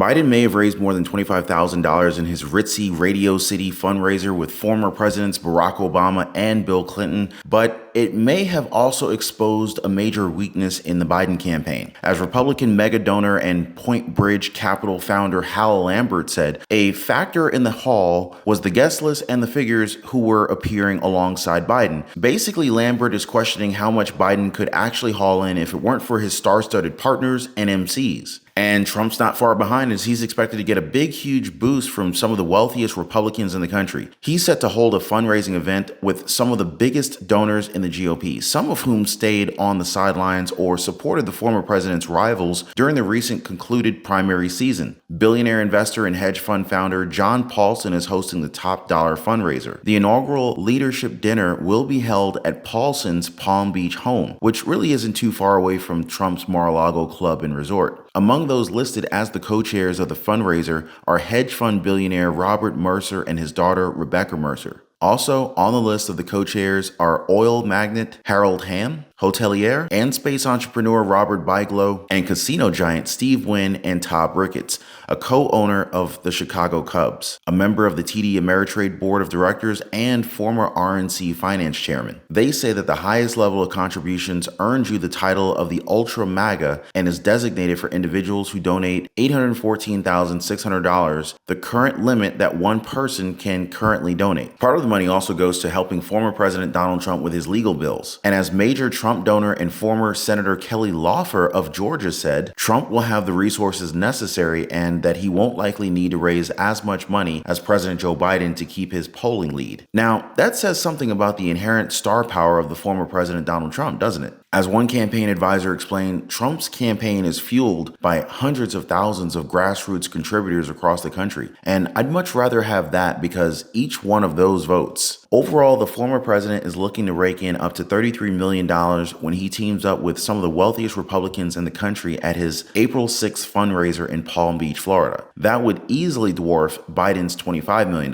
Biden may have raised more than $25,000 in his ritzy Radio City fundraiser with former presidents Barack Obama and Bill Clinton, but it may have also exposed a major weakness in the Biden campaign. As Republican mega donor and Point Bridge Capital founder Hal Lambert said, a factor in the haul was the guest list and the figures who were appearing alongside Biden. Basically, Lambert is questioning how much Biden could actually haul in if it weren't for his star-studded partners and MCs. And Trump's not far behind as he's expected to get a big, huge boost from some of the wealthiest Republicans in the country. He's set to hold a fundraising event with some of the biggest donors in the GOP, some of whom stayed on the sidelines or supported the former president's rivals during the recent concluded primary season. Billionaire investor and hedge fund founder John Paulson is hosting the top dollar fundraiser. The inaugural leadership dinner will be held at Paulson's Palm Beach home, which really isn't too far away from Trump's Mar-a-Lago club and resort. Among those listed as the co-chairs of the fundraiser are hedge fund billionaire Robert Mercer and his daughter Rebekah Mercer. Also on the list of the co-chairs are oil magnate Harold Hamm, hotelier and space entrepreneur Robert Bigelow, and casino giant Steve Wynn and Todd Ricketts, a co-owner of the Chicago Cubs, a member of the TD Ameritrade Board of Directors, and former RNC finance chairman. They say that the highest level of contributions earns you the title of the Ultra MAGA and is designated for individuals who donate $814,600, the current limit that one person can currently donate. Part of the money also goes to helping former President Donald Trump with his legal bills. And as major Trump donor and former Senator Kelly Loeffler of Georgia said, Trump will have the resources necessary and that he won't likely need to raise as much money as President Joe Biden to keep his polling lead. Now, that says something about the inherent star power of the former President Donald Trump, doesn't it? As one campaign advisor explained, Trump's campaign is fueled by hundreds of thousands of grassroots contributors across the country. And I'd much rather have that because each one of those votes. Overall, the former president is looking to rake in up to $33 million when he teams up with some of the wealthiest Republicans in the country at his April 6th fundraiser in Palm Beach, Florida. That would easily dwarf Biden's $25 million.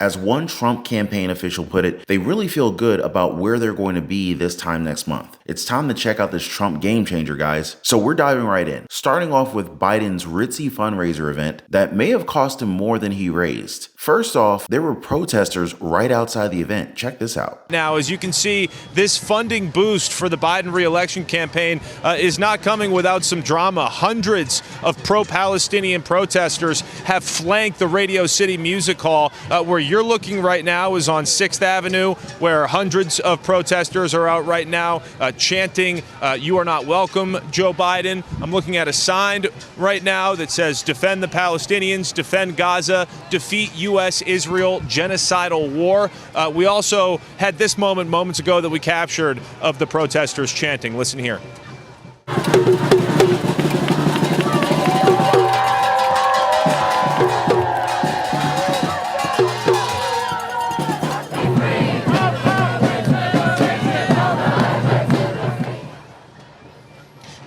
As one Trump campaign official put it, they really feel good about where they're going to be this time next month. It's time to check out this Trump game changer, guys. So we're diving right in, starting off with Biden's ritzy fundraiser event that may have cost him more than he raised. First off, there were protesters right outside the event. Check this out. Now, as you can see, this funding boost for the Biden re-election campaign is not coming without some drama. Hundreds of pro-Palestinian protesters have flanked the Radio City Music Hall. Where you're looking right now is on 6th Avenue, where hundreds of protesters are out right now chanting, "You are not welcome, Joe Biden." I'm looking at a sign right now that says, "Defend the Palestinians, defend Gaza, defeat U.S.-Israel genocidal war." We also had this moment moments ago that we captured of the protesters chanting. Listen here.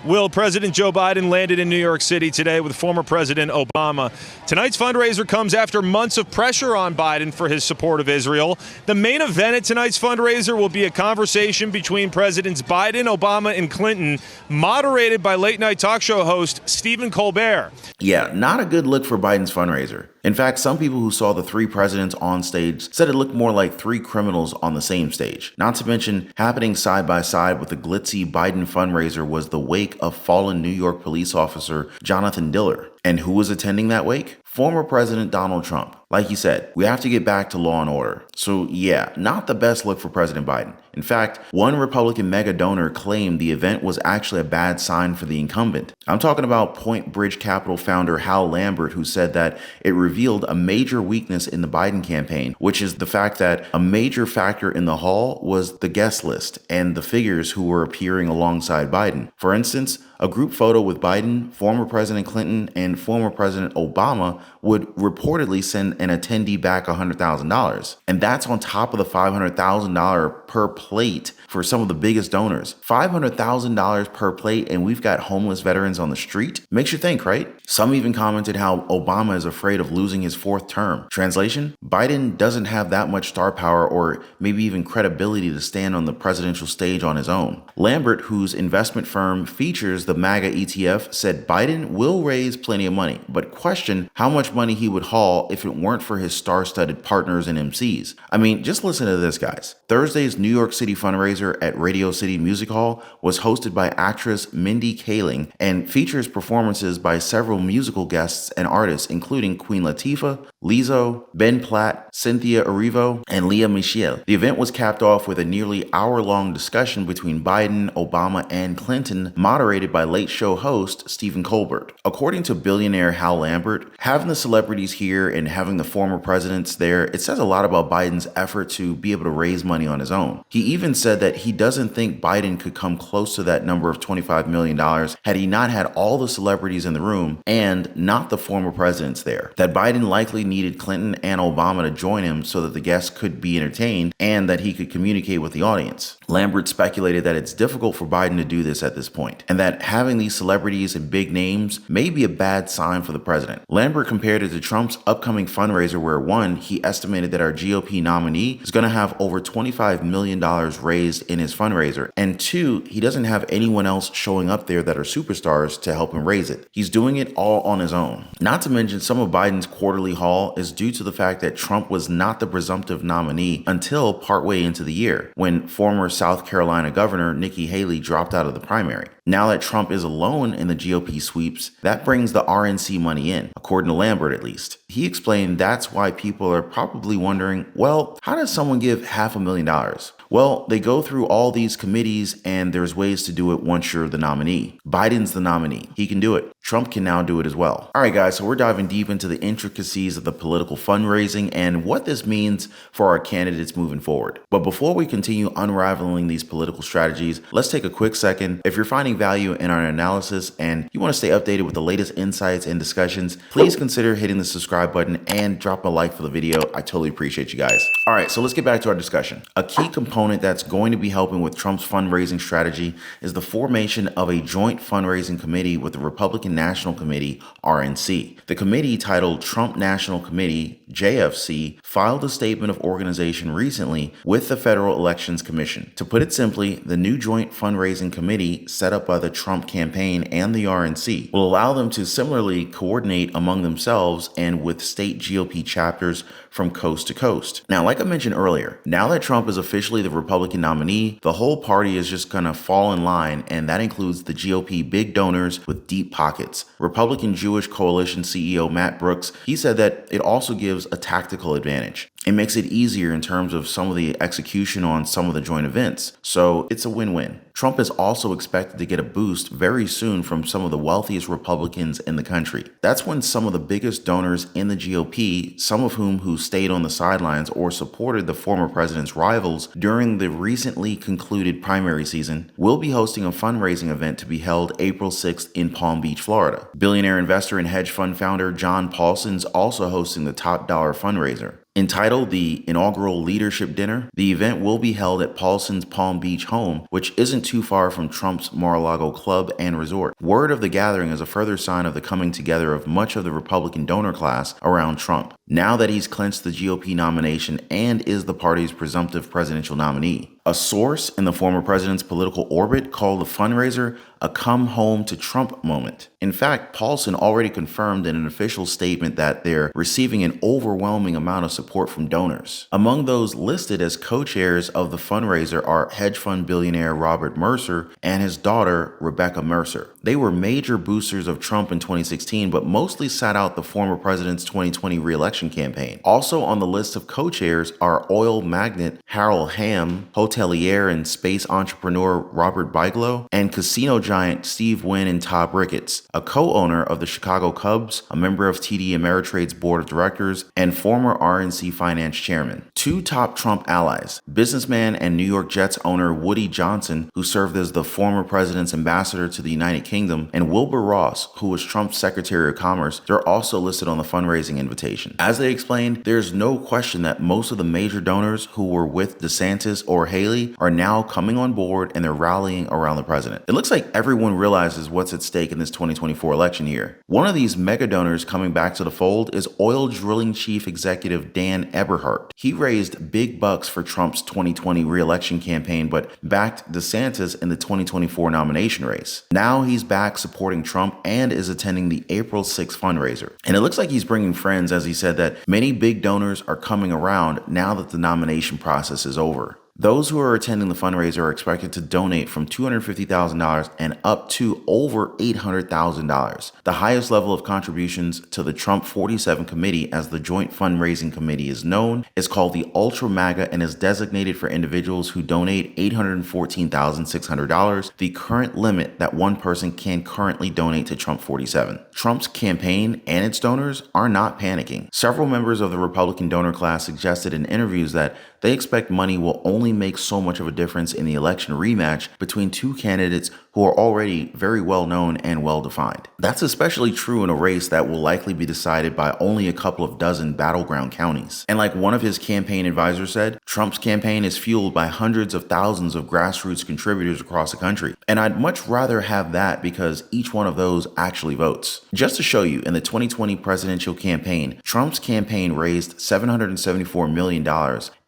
Will, President Joe Biden landed in New York City today with former President Obama. Tonight's fundraiser comes after months of pressure on Biden for his support of Israel. The main event at tonight's fundraiser will be a conversation between Presidents Biden, Obama, and Clinton, moderated by late-night talk show host Stephen Colbert. Yeah, not a good look for Biden's fundraiser. In fact, some people who saw the three presidents on stage said it looked more like three criminals on the same stage. Not to mention, happening side by side with the glitzy Biden fundraiser was the wake of fallen New York police officer Jonathan Diller. And who was attending that wake? Former President Donald Trump. Like he said, we have to get back to law and order. So yeah, not the best look for President Biden. In fact, one Republican mega donor claimed the event was actually a bad sign for the incumbent. I'm talking about Point Bridge Capital founder Hal Lambert, who said that it revealed a major weakness in the Biden campaign, which is the fact that a major factor in the haul was the guest list and the figures who were appearing alongside Biden. For instance, a group photo with Biden, former President Clinton, and former President Obama would reportedly send an attendee back $100,000. And that's on top of the $500,000 per plate for some of the biggest donors. $500,000 per plate, and we've got homeless veterans on the street? Makes you think, right? Some even commented how Obama is afraid of losing his fourth term. Translation? Biden doesn't have that much star power or maybe even credibility to stand on the presidential stage on his own. Lambert, whose investment firm features the MAGA ETF, said Biden will raise plenty of money, but questioned how much money he would haul if it weren't for his star-studded partners and MCs. I mean, just listen to this, guys. Thursday's New York City fundraiser at Radio City Music Hall was hosted by actress Mindy Kaling and features performances by several musical guests and artists, including Queen Latifah, Lizzo, Ben Platt, Cynthia Erivo, and Lea Michele. The event was capped off with a nearly hour-long discussion between Biden, Obama, and Clinton, moderated by Late Show host Stephen Colbert. According to billionaire Hal Lambert, having the celebrities here and having the former presidents there, it says a lot about Biden's effort to be able to raise money on his own. He even said that he doesn't think Biden could come close to that number of $25 million had he not had all the celebrities in the room and not the former presidents there. That Biden likely needed Clinton and Obama to join him so that the guests could be entertained and that he could communicate with the audience. Lambert speculated that it's difficult for Biden to do this at this point, and that having these celebrities and big names may be a bad sign for the president. Lambert compared it to Trump's upcoming fundraiser where, one, he estimated that our GOP nominee is going to have over $25 million raised in his fundraiser, and two, he doesn't have anyone else showing up there that are superstars to help him raise it. He's doing it all on his own. Not to mention, some of Biden's quarterly haul is due to the fact that Trump was not the presumptive nominee until partway into the year, when former South Carolina Governor Nikki Haley dropped out of the primary. Now that Trump is alone in the GOP sweeps, that brings the RNC money in, according to Lambert at least. He explained that's why people are probably wondering, well, how does someone give $500,000? Well, they go through all these committees and there's ways to do it once you're the nominee. Biden's the nominee. He can do it. Trump can now do it as well. All right, guys, so we're diving deep into the intricacies of the political fundraising and what this means for our candidates moving forward. But before we continue unraveling these political strategies, let's take a quick second. If you're finding value in our analysis and you want to stay updated with the latest insights and discussions, please consider hitting the subscribe button and drop a like for the video. I totally appreciate you guys. All right, so let's get back to our discussion. A key component that's going to be helping with Trump's fundraising strategy is the formation of a joint fundraising committee with the Republican National Committee, RNC. The committee, titled Trump National Committee, JFC, filed a statement of organization recently with the Federal Elections Commission. To put it simply, the new joint fundraising committee set up by the Trump campaign and the RNC will allow them to similarly coordinate among themselves and with state GOP chapters from coast to coast. Now, like I mentioned earlier, now that Trump is officially the Republican nominee, the whole party is just gonna fall in line, and that includes the GOP big donors with deep pockets. Republican Jewish Coalition CEO Matt Brooks, he said that it also gives a tactical advantage. It makes it easier in terms of some of the execution on some of the joint events. So it's a win-win. Trump is also expected to get a boost very soon from some of the wealthiest Republicans in the country. That's when some of the biggest donors in the GOP, some of who stayed on the sidelines or supported the former president's rivals during the recently concluded primary season, will be hosting a fundraising event to be held April 6th in Palm Beach, Florida. Billionaire investor and hedge fund founder John Paulson is also hosting the top dollar fundraiser. Entitled the Inaugural Leadership Dinner, the event will be held at Paulson's Palm Beach home, which isn't too far from Trump's Mar-a-Lago club and resort. Word of the gathering is a further sign of the coming together of much of the Republican donor class around Trump, now that he's clinched the GOP nomination and is the party's presumptive presidential nominee. A source in the former president's political orbit called the fundraiser a come home to Trump moment. In fact, Paulson already confirmed in an official statement that they're receiving an overwhelming amount of support from donors. Among those listed as co-chairs of the fundraiser are hedge fund billionaire Robert Mercer and his daughter Rebekah Mercer. They were major boosters of Trump in 2016, but mostly sat out the former president's 2020 re-election campaign. Also on the list of co-chairs are oil magnate Harold Hamm, hotelier and space entrepreneur Robert Bigelow, and casino giant Steve Wynn and Todd Ricketts, a co-owner of the Chicago Cubs, a member of TD Ameritrade's board of directors, and former RNC finance chairman. Two top Trump allies, businessman and New York Jets owner Woody Johnson, who served as the former president's ambassador to the United Kingdom, Kingdom, and Wilbur Ross, who was Trump's Secretary of Commerce. They're also listed on the fundraising invitation. As they explained, there's no question that most of the major donors who were with DeSantis or Haley are now coming on board and they're rallying around the president. It looks like everyone realizes what's at stake in this 2024 election year. One of these mega donors coming back to the fold is oil drilling chief executive Dan Eberhart. He raised big bucks for Trump's 2020 re-election campaign, but backed DeSantis in the 2024 nomination race. Now he's back supporting Trump and is attending the April 6th fundraiser. And it looks like he's bringing friends, as he said that many big donors are coming around now that the nomination process is over. Those who are attending the fundraiser are expected to donate from $250,000 and up to over $800,000. The highest level of contributions to the Trump 47 committee, as the joint fundraising committee is known, is called the Ultra MAGA and is designated for individuals who donate $814,600, the current limit that one person can currently donate to Trump 47. Trump's campaign and its donors are not panicking. Several members of the Republican donor class suggested in interviews that they expect money will only make so much of a difference in the election rematch between two candidates who are already very well known and well defined. That's especially true in a race that will likely be decided by only a couple of dozen battleground counties. And like one of his campaign advisors said, Trump's campaign is fueled by hundreds of thousands of grassroots contributors across the country. And I'd much rather have that because each one of those actually votes. Just to show you, in the 2020 presidential campaign, Trump's campaign raised $774 million,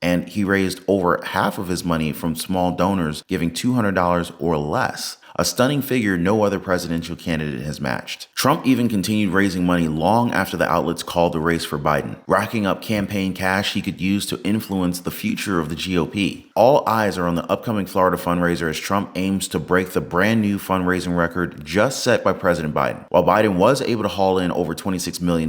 and he raised over half of his money from small donors giving $200 or less. A stunning figure no other presidential candidate has matched. Trump even continued raising money long after the outlets called the race for Biden, racking up campaign cash he could use to influence the future of the GOP. All eyes are on the upcoming Florida fundraiser as Trump aims to break the brand new fundraising record just set by President Biden. While Biden was able to haul in over $26 million,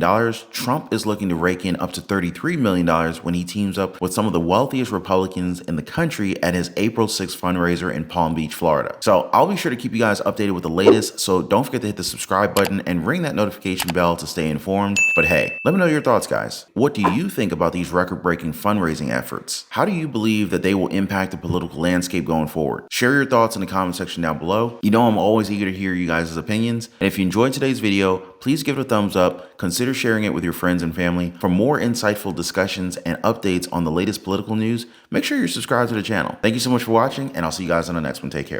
Trump is looking to rake in up to $33 million when he teams up with some of the wealthiest Republicans in the country at his April 6th fundraiser in Palm Beach, Florida. So I'll be sure to keep you guys updated with the latest, so don't forget to hit the subscribe button and ring that notification bell to stay informed. But hey, let me know your thoughts, guys. What do you think about these record-breaking fundraising efforts? How do you believe that they will impact the political landscape going forward? Share your thoughts in the comment section down below. You know I'm always eager to hear you guys' opinions. And if you enjoyed today's video, please give it a thumbs up, consider sharing it with your friends and family. For more insightful discussions and updates on the latest political news, make sure you're subscribed to the channel. Thank you so much for watching, and I'll see you guys on the next one. Take care.